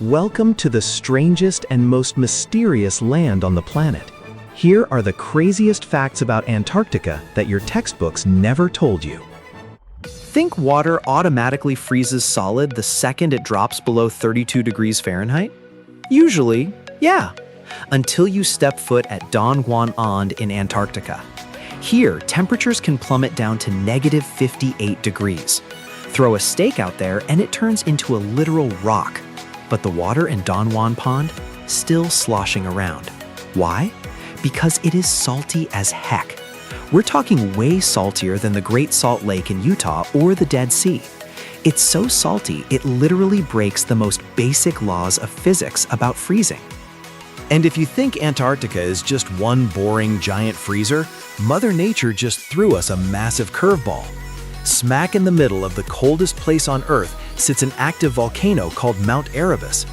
Welcome to the strangest and most mysterious land on the planet. Here are the craziest facts about Antarctica that your textbooks never told you. Think water automatically freezes solid the second it drops below 32 degrees Fahrenheit? Usually, yeah. Until you step foot at Don Juan Ond in Antarctica. Here, temperatures can plummet down to negative 58 degrees. Throw a stake out there and it turns into a literal rock. But the water in Don Juan Pond, still sloshing around. Why? Because it is salty as heck. We're talking way saltier than the Great Salt Lake in Utah or the Dead Sea. It's so salty, it literally breaks the most basic laws of physics about freezing. And if you think Antarctica is just one boring giant freezer, Mother Nature just threw us a massive curveball. Smack in the middle of the coldest place on Earth sits an active volcano called Mount Erebus.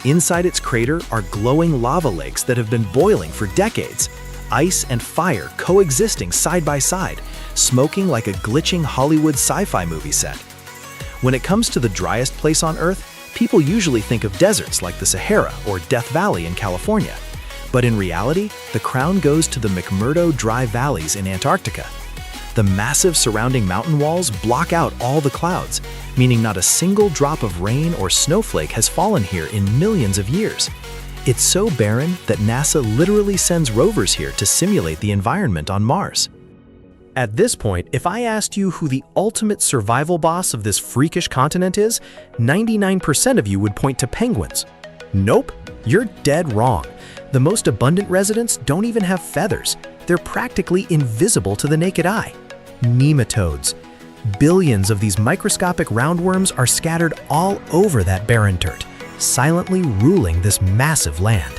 Inside its crater are glowing lava lakes that have been boiling for decades. Ice and fire coexisting side by side, smoking like a glitching Hollywood sci-fi movie set. When it comes to the driest place on Earth, people usually think of deserts like the Sahara or Death Valley in California. But in reality, the crown goes to the McMurdo Dry Valleys in Antarctica. The massive surrounding mountain walls block out all the clouds, meaning not a single drop of rain or snowflake has fallen here in millions of years. It's so barren that NASA literally sends rovers here to simulate the environment on Mars. At this point, if I asked you who the ultimate survival boss of this freakish continent is, 99% of you would point to penguins. Nope, you're dead wrong. The most abundant residents don't even have feathers. They're practically invisible to the naked eye. Nematodes. Billions of these microscopic roundworms are scattered all over that barren dirt, silently ruling this massive land.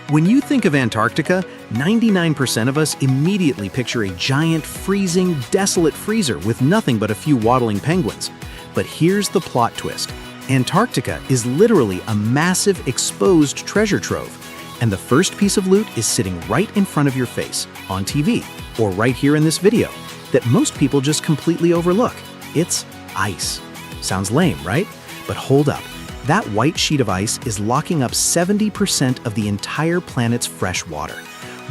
When you think of Antarctica, 99% of us immediately picture a giant, freezing, desolate freezer with nothing but a few waddling penguins. But here's the plot twist. Antarctica is literally a massive, exposed treasure trove. And the first piece of loot is sitting right in front of your face, on TV, or right here in this video, that most people just completely overlook. It's ice. Sounds lame, right? But hold up. That white sheet of ice is locking up 70% of the entire planet's fresh water.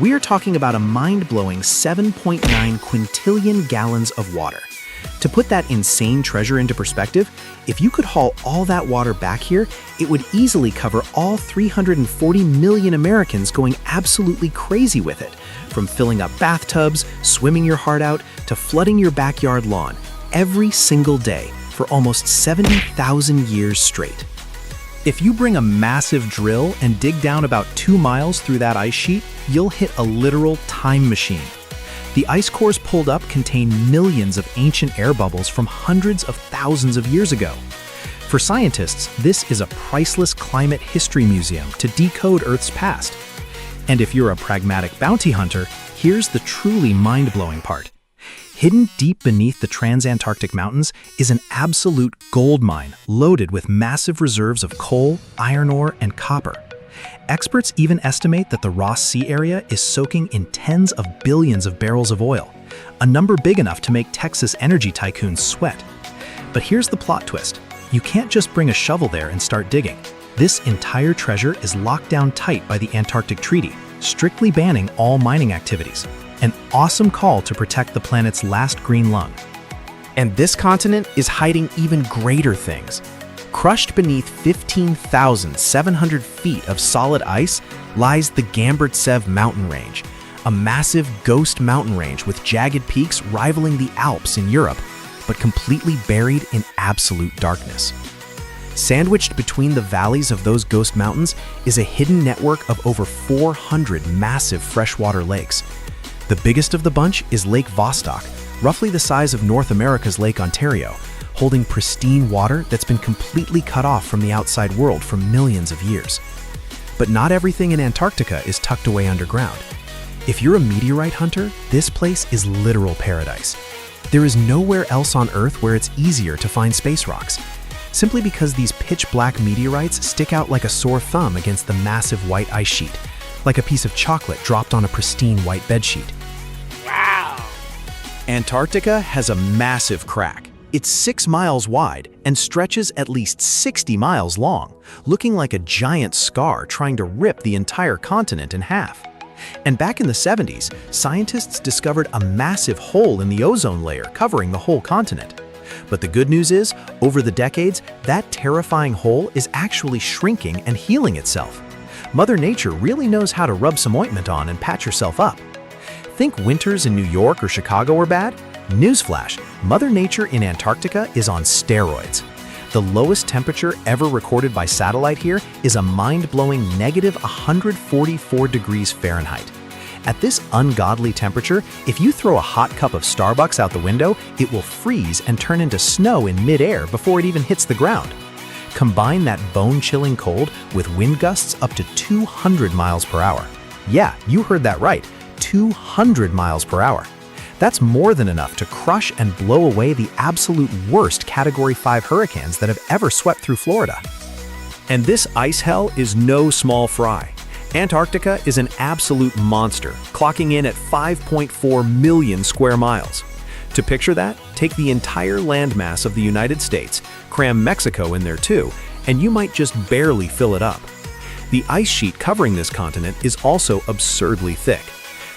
We are talking about a mind-blowing 7.9 quintillion gallons of water. To put that insane treasure into perspective, if you could haul all that water back here, it would easily cover all 340 million Americans going absolutely crazy with it, from filling up bathtubs, swimming your heart out, to flooding your backyard lawn, every single day for almost 70,000 years straight. If you bring a massive drill and dig down about 2 miles through that ice sheet, you'll hit a literal time machine. The ice cores pulled up contain millions of ancient air bubbles from hundreds of thousands of years ago. For scientists, this is a priceless climate history museum to decode Earth's past. And if you're a pragmatic bounty hunter, here's the truly mind-blowing part. Hidden deep beneath the Transantarctic Mountains is an absolute gold mine loaded with massive reserves of coal, iron ore, and copper. Experts even estimate that the Ross Sea area is soaking in tens of billions of barrels of oil, a number big enough to make Texas energy tycoons sweat. But here's the plot twist. You can't just bring a shovel there and start digging. This entire treasure is locked down tight by the Antarctic Treaty, strictly banning all mining activities. An awesome call to protect the planet's last green lung. And this continent is hiding even greater things. Crushed beneath 15,700 feet of solid ice lies the Gamburtsev mountain range, a massive ghost mountain range with jagged peaks rivaling the Alps in Europe, but completely buried in absolute darkness. Sandwiched between the valleys of those ghost mountains is a hidden network of over 400 massive freshwater lakes. The biggest of the bunch is Lake Vostok, roughly the size of North America's Lake Ontario, holding pristine water that's been completely cut off from the outside world for millions of years. But not everything in Antarctica is tucked away underground. If you're a meteorite hunter, this place is literal paradise. There is nowhere else on Earth where it's easier to find space rocks, simply because these pitch-black meteorites stick out like a sore thumb against the massive white ice sheet, like a piece of chocolate dropped on a pristine white bedsheet. Antarctica has a massive crack. It's 6 miles wide and stretches at least 60 miles long, looking like a giant scar trying to rip the entire continent in half. And back in the 70s, scientists discovered a massive hole in the ozone layer covering the whole continent. But the good news is, over the decades, that terrifying hole is actually shrinking and healing itself. Mother Nature really knows how to rub some ointment on and patch herself up. Think winters in New York or Chicago are bad? Newsflash, Mother Nature in Antarctica is on steroids. The lowest temperature ever recorded by satellite here is a mind-blowing -144 degrees Fahrenheit. At this ungodly temperature, if you throw a hot cup of Starbucks out the window, it will freeze and turn into snow in midair before it even hits the ground. Combine that bone-chilling cold with wind gusts up to 200 miles per hour. Yeah, you heard that right, 200 miles per hour. That's more than enough to crush and blow away the absolute worst Category 5 hurricanes that have ever swept through Florida. And this ice hell is no small fry. Antarctica is an absolute monster, clocking in at 5.4 million square miles. To picture that, take the entire landmass of the United States, cram Mexico in there too, and you might just barely fill it up. The ice sheet covering this continent is also absurdly thick.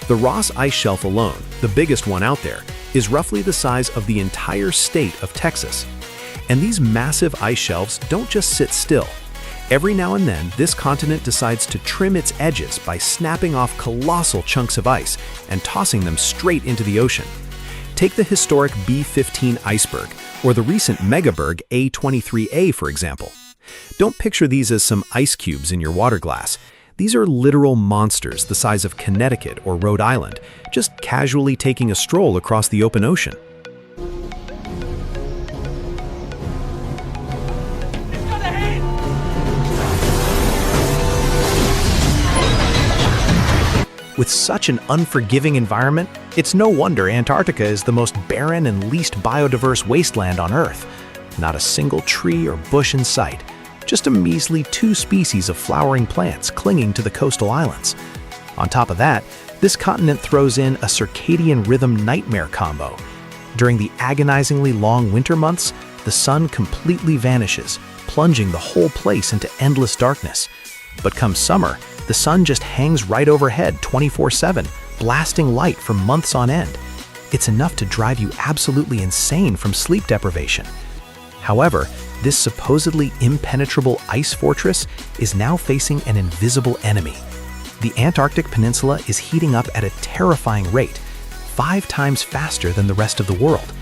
The Ross Ice Shelf alone, the biggest one out there, is roughly the size of the entire state of Texas. And these massive ice shelves don't just sit still. Every now and then, this continent decides to trim its edges by snapping off colossal chunks of ice and tossing them straight into the ocean. Take the historic B-15 iceberg, or the recent megaberg A-23A, for example. Don't picture these as some ice cubes in your water glass. These are literal monsters the size of Connecticut or Rhode Island, just casually taking a stroll across the open ocean. With such an unforgiving environment, it's no wonder Antarctica is the most barren and least biodiverse wasteland on Earth. Not a single tree or bush in sight. Just a measly 2 species of flowering plants clinging to the coastal islands. On top of that, this continent throws in a circadian rhythm nightmare combo. During the agonizingly long winter months, the sun completely vanishes, plunging the whole place into endless darkness. But come summer, the sun just hangs right overhead 24/7, blasting light for months on end. It's enough to drive you absolutely insane from sleep deprivation. However, this supposedly impenetrable ice fortress is now facing an invisible enemy. The Antarctic Peninsula is heating up at a terrifying rate, 5 times faster than the rest of the world.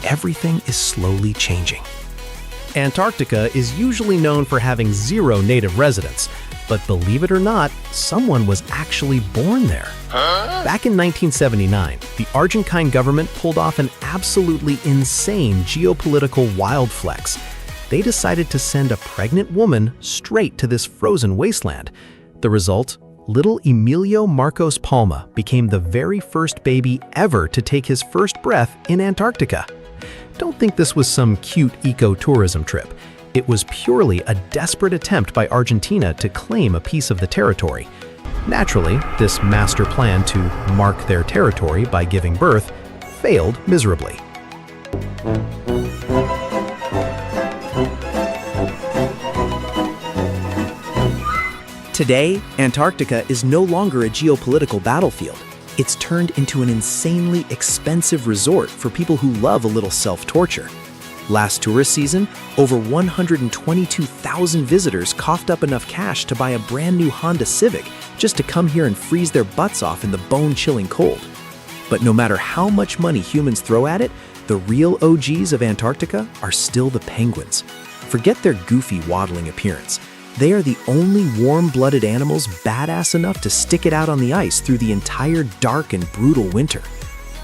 Everything is slowly changing. Antarctica is usually known for having 0 native residents, but believe it or not, someone was actually born there. Back in 1979, the Argentine government pulled off an absolutely insane geopolitical wild flex. They decided to send a pregnant woman straight to this frozen wasteland. The result? Little Emilio Marcos Palma became the very first baby ever to take his first breath in Antarctica. Don't think this was some cute eco-tourism trip. It was purely a desperate attempt by Argentina to claim a piece of the territory. Naturally, this master plan to mark their territory by giving birth failed miserably. Today, Antarctica is no longer a geopolitical battlefield. It's turned into an insanely expensive resort for people who love a little self-torture. Last tourist season, over 122,000 visitors coughed up enough cash to buy a brand new Honda Civic just to come here and freeze their butts off in the bone-chilling cold. But no matter how much money humans throw at it, the real OGs of Antarctica are still the penguins. Forget their goofy waddling appearance. They are the only warm-blooded animals badass enough to stick it out on the ice through the entire dark and brutal winter.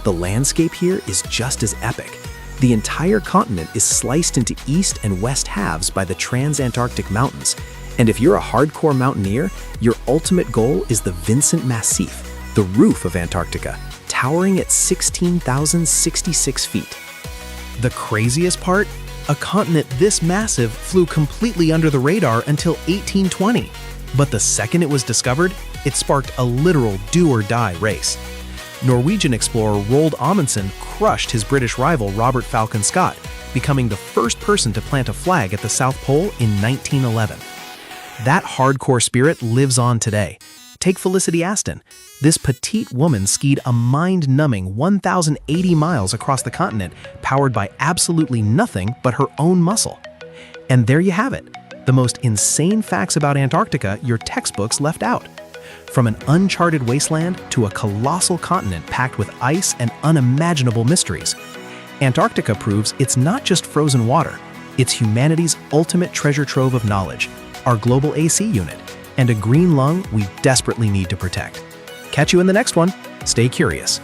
The landscape here is just as epic. The entire continent is sliced into east and west halves by the Transantarctic Mountains. And if you're a hardcore mountaineer, your ultimate goal is the Vincent Massif, the roof of Antarctica, towering at 16,066 feet. The craziest part? A continent this massive flew completely under the radar until 1820. But the second it was discovered, it sparked a literal do-or-die race. Norwegian explorer Roald Amundsen crushed his British rival Robert Falcon Scott, becoming the first person to plant a flag at the South Pole in 1911. That hardcore spirit lives on today. Take Felicity Aston. This petite woman skied a mind-numbing 1,080 miles across the continent, powered by absolutely nothing but her own muscle. And there you have it, the most insane facts about Antarctica your textbooks left out. From an uncharted wasteland to a colossal continent packed with ice and unimaginable mysteries, Antarctica proves it's not just frozen water, it's humanity's ultimate treasure trove of knowledge, our global AC unit, and a green lung we desperately need to protect. Catch you in the next one. Stay curious.